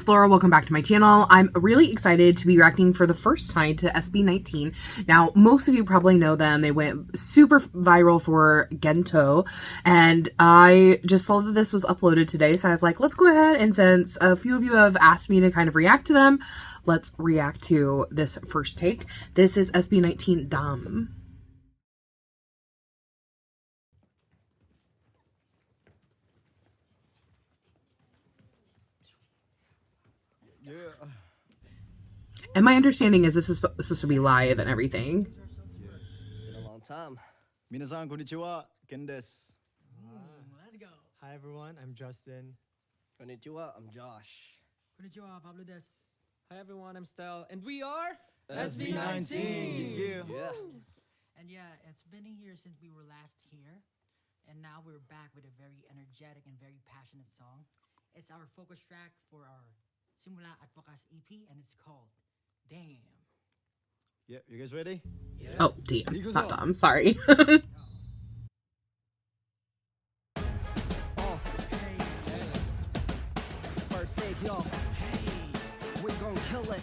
is Laura. Welcome back to my channel. I'm really excited to be reacting for the first time to SB19. Now, most of you probably know them. They went super viral for Gento, and I just saw that this was uploaded today, so I was like, let's go ahead, and since a few of you have asked me to kind of react to them, let's react to this first take. This is SB19 Dumb. And my understanding is this is supposed to be live and everything. Been a long time. Minasan konnichiwa, Ken desu. Let's go. Hi everyone, I'm Justin. Konnichiwa, I'm Josh. Konnichiwa, Pablo des. Hi everyone, I'm Stel, and we are SB19. Yeah. And yeah, it's been a year since we were last here, and now we're back with a very energetic and very passionate song. It's our focus track for our Simula at Wakas EP, and it's called Damn. Yeah, you guys ready? Yeah. Oh, damn. Not dumb. Sorry. First take, yo. Hey, we gon' kill it.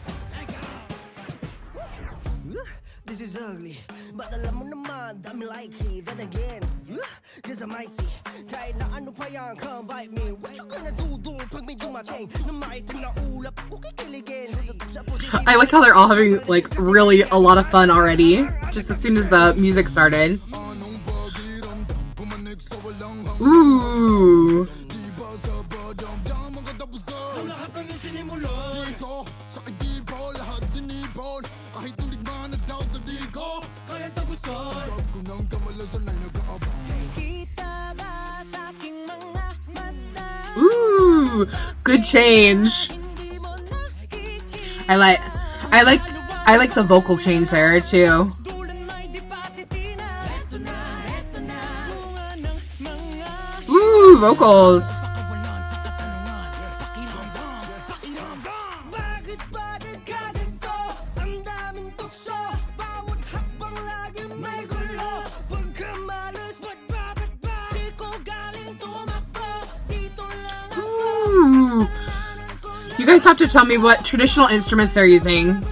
This is ugly, but alam mo naman, dami likey. Then again, cause I'm icy. Kahit na ano pa yan, come bite me. What you gonna do pag may dumating na maitim na ulap ako kikiligin? I like how they're all having like really a lot of fun already, just as soon as the music started. Ooh. Ooh, good change. I like the vocal change there too. Ooh, vocals. Ooh. You guys have to tell me what traditional instruments they're using.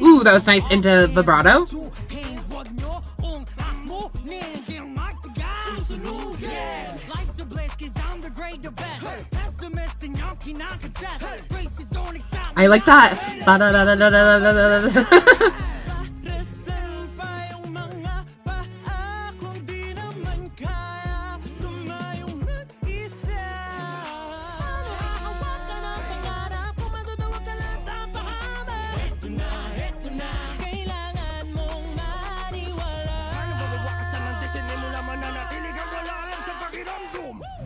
Ooh, that was nice into vibrato. I like that.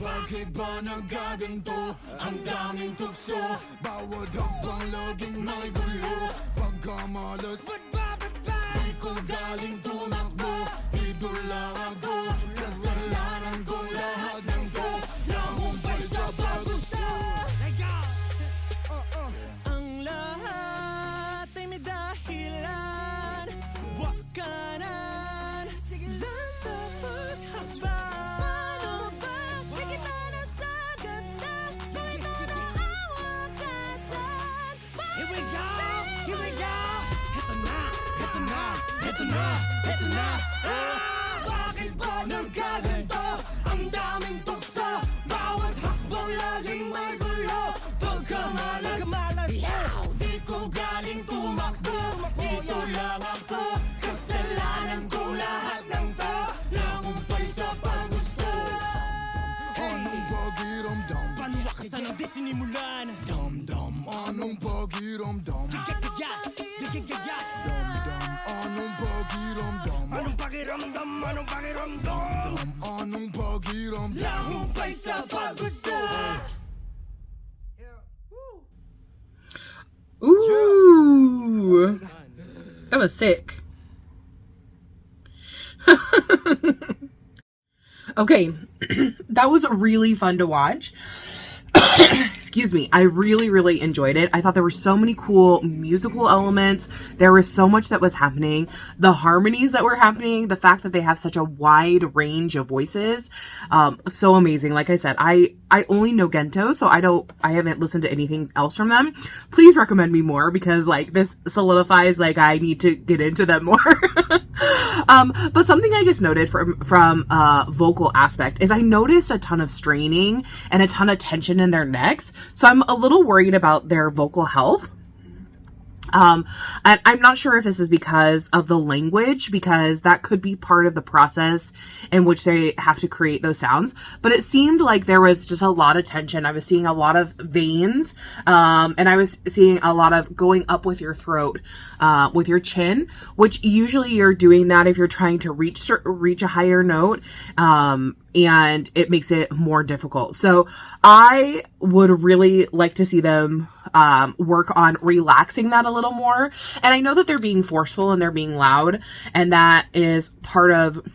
Bakit ba nagaganto ang daming tukso? Bawat hakbang laging may gulo. Pagkamalas, di ko galing tumakbo. Dito lang ako, kasalanan ko lahat ng to. Nahumpay sa paggusto. Ang lahat ay may dahilan. Wakanan lang sa paghaba. Eto na, bakit ba nagkaganto? Ang daming tukso, bawat hakbang laging may gulo. Pagkamalas, di ko galing tumakbo. Dito lang ako, kasalanan ko lahat ng to. Nangumpay sa paggusto. Anong pakiramdam? Paano wakasan ang di sinimulan? Dam-dam, anong pakiramdam? Anong pakiramdam? Anong pakiramdam? Anong pakiramdam? Anong pakiramdam? Nahumpay sa paggusto. Ooh, that was sick. Okay, that was really fun to watch. excuse me, I really, really enjoyed it. I thought there were so many cool musical elements. There was so much that was happening. The harmonies that were happening, the fact that they have such a wide range of voices, so amazing. Like I said, I only know Gento, so I haven't listened to anything else from them. Please recommend me more, because like this solidifies like I need to get into them more. But something I just noted from vocal aspect is I noticed a ton of straining and a ton of tension in their necks. So I'm a little worried about their vocal health. And I'm not sure if this is because of the language, because that could be part of the process in which they have to create those sounds. But it seemed like there was just a lot of tension. I was seeing a lot of veins, and I was seeing a lot of going up with your throat, with your chin, which usually you're doing that if you're trying to reach a higher note. And it makes it more difficult. So I would really like to see them work on relaxing that a little more. And I know that they're being forceful and they're being loud, and that is part of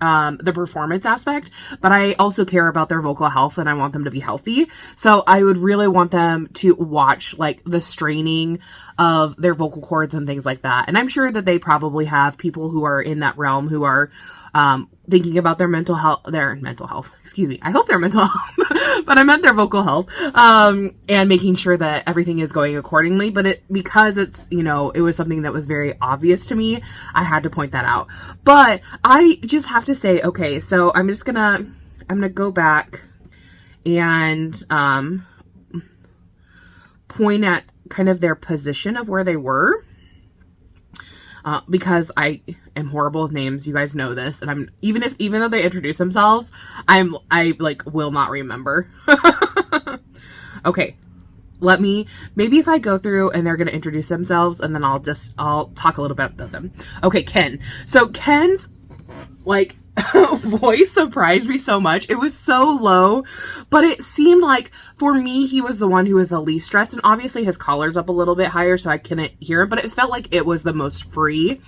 the performance aspect, but I also care about their vocal health and I want them to be healthy. So I would really want them to watch like the straining of their vocal cords and things like that. And I'm sure that they probably have people who are in that realm who are thinking about their mental health, excuse me. I hope their mental health, but I meant their vocal health, and making sure that everything is going accordingly. But because it's, it was something that was very obvious to me, I had to point that out. But I just have to say, okay, so I'm gonna go back and, point at kind of their position of where they were. Because I am horrible with names, you guys know this, and I'm even though they introduce themselves, I will not remember. Okay, maybe if I go through and they're gonna introduce themselves, and then I'll talk a little bit about them. Okay, Ken. So Ken's voice surprised me so much. It was so low, but it seemed like for me he was the one who was the least stressed, and obviously his collar's up a little bit higher so I couldn't hear him, but it felt like it was the most free.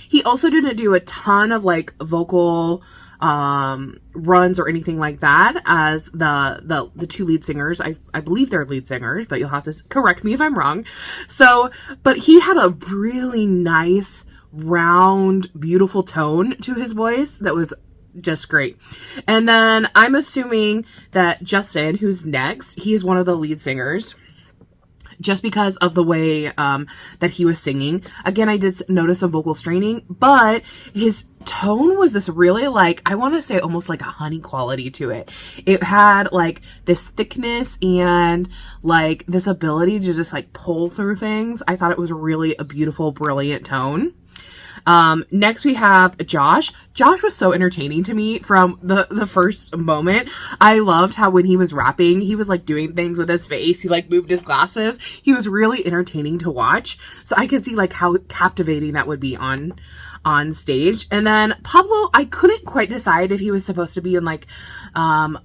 He also didn't do a ton of vocal runs or anything like that as the two lead singers. I believe they're lead singers, but you'll have to correct me if I'm wrong. So, but he had a really nice round, beautiful tone to his voice that was just great. And then I'm assuming that Justin, who's next, he's one of the lead singers, just because of the way that he was singing. Again, I did notice some vocal straining, but his tone was this really I want to say almost like a honey quality to it. It had this thickness and this ability to just pull through things. I thought it was really a beautiful, brilliant tone. Next we have Josh. Josh was so entertaining to me from the first moment. I loved how when he was rapping, he was doing things with his face. He moved his glasses. He was really entertaining to watch. So I could see how captivating that would be on stage. And then Pablo, I couldn't quite decide if he was supposed to be in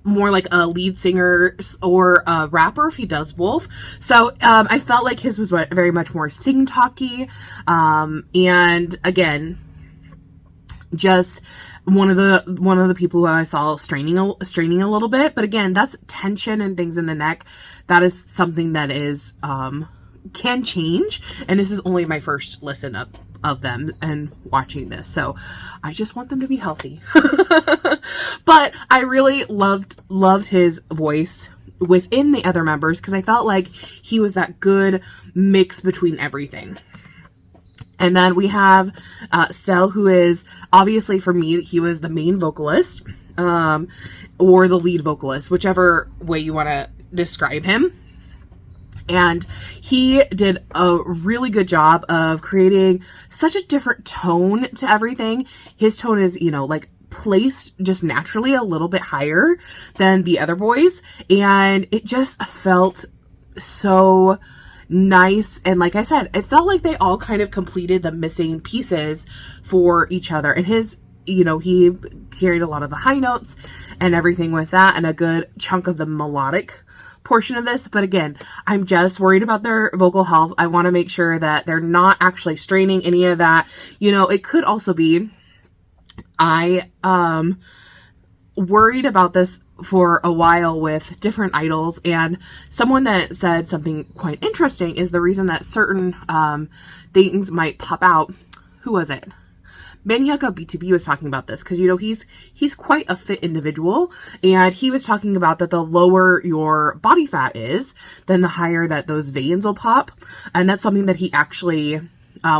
more a lead singer or a rapper, if he does both. So I felt like his was very much more sing-talky, and again, just one of the people who I saw straining a little bit. But again, that's tension and things in the neck. That is something that is can change, and this is only my first listen of them and watching this, so I just want them to be healthy. But I really loved his voice within the other members, because I felt like he was that good mix between everything. And then we have Sel, who is obviously, for me, he was the main vocalist, or the lead vocalist, whichever way you want to describe him. And he did a really good job of creating such a different tone to everything. His tone is, placed just naturally a little bit higher than the other boys. And it just felt so nice. And like I said, it felt like they all kind of completed the missing pieces for each other. And his, he carried a lot of the high notes and everything with that, and a good chunk of the melodic portion of this. But again, I'm just worried about their vocal health. I want to make sure that they're not actually straining any of that. It could also be, I worried about this for a while with different idols, and someone that said something quite interesting is the reason that certain things might pop out. Who was it? Banyaka B2B was talking about this because, you know, he's quite a fit individual, and he was talking about that the lower your body fat is, then the higher that those veins will pop, and that's something that he actually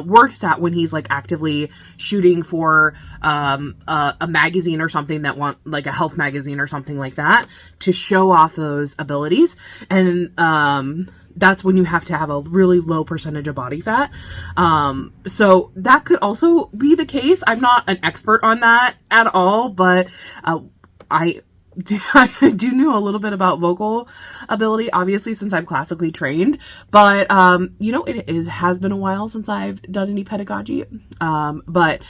works at when he's like actively shooting for a magazine or something that like a health magazine or something like that to show off those abilities. And that's when you have to have a really low percentage of body fat. So that could also be the case. I'm not an expert on that at all, but I do know a little bit about vocal ability, obviously, since I'm classically trained, but, you know, it has been a while since I've done any pedagogy, but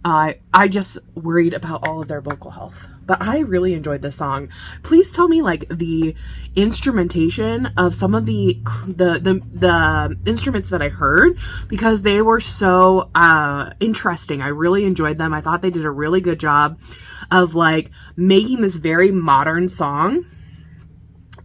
I just worried about all of their vocal health. But I really enjoyed this song. Please tell me, like, the instrumentation of some of the instruments that I heard, because they were so interesting. I really enjoyed them. I thought they did a really good job of, like, making this very modern song,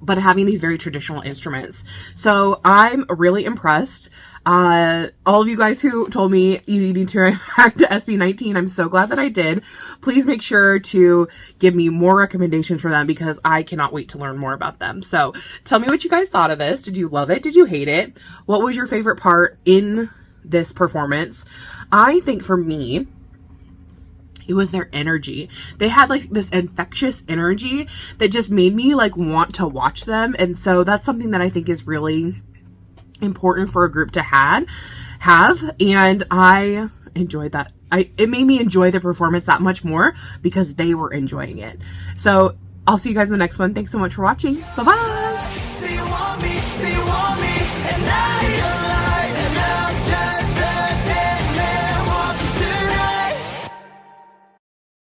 but having these very traditional instruments. So I'm really impressed. All of you guys who told me you needed to react to SB19, I'm so glad that I did. Please make sure to give me more recommendations for them, because I cannot wait to learn more about them. So tell me what you guys thought of this. Did you love it? Did you hate it? What was your favorite part in this performance? I think for me, it was their energy. They had like this infectious energy that just made me like want to watch them. And so that's something that I think is really important for a group to have. And I enjoyed that. It made me enjoy the performance that much more because they were enjoying it. So I'll see you guys in the next one. Thanks so much for watching. Bye-bye.